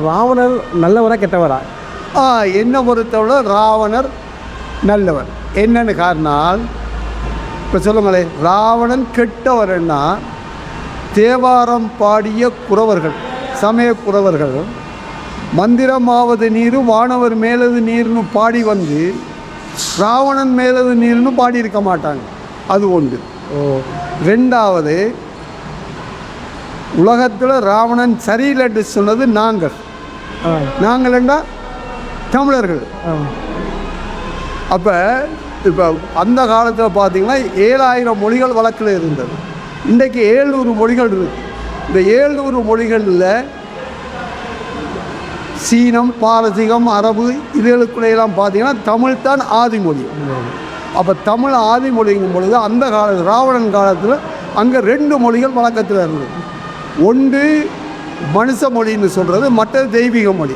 ராவணர் நல்லவரா கெட்டவரா? என்னை பொறுத்தவரை ராவணர் நல்லவர். என்னன்னு காரணம், இப்போ சொல்லுங்களேன், ராவணன் கெட்டவர்னா தேவாரம் பாடிய குறவர்கள், சமய குறவர்கள் மந்திரமாவது நீரு வானவர் மேலது நீர்னு பாடி வந்து ராவணன் மேலது நீர்னு பாடியிருக்க மாட்டாங்க. அது ஒன்று. ரெண்டாவது, உலகத்தில் ராவணன் சரியில்லைன்னு சொன்னது நாங்கள்ண்டா தமிழர்கள். அப்போ இப்போ அந்த காலத்தில் பார்த்திங்கன்னா 7000 மொழிகள் வழக்கில் இருந்தது. இன்றைக்கு 700 மொழிகள் இருக்குது. இந்த 700 மொழிகளில் சீனம், பாரசீகம், அரபு இதுகளுக்குள்ளையெல்லாம் பார்த்திங்கன்னா தமிழ் தான் ஆதிமொழி. அப்போ தமிழ் ஆதிமொழிங்கும் பொழுது அந்த காலத்தில் ராவணன் காலத்தில் அங்கே 2 மொழிகள் வழக்கத்தில் இருந்தது. ஒன்று மனுஷ மொழின்னு சொல்கிறது, மற்றது தெய்வீக மொழி.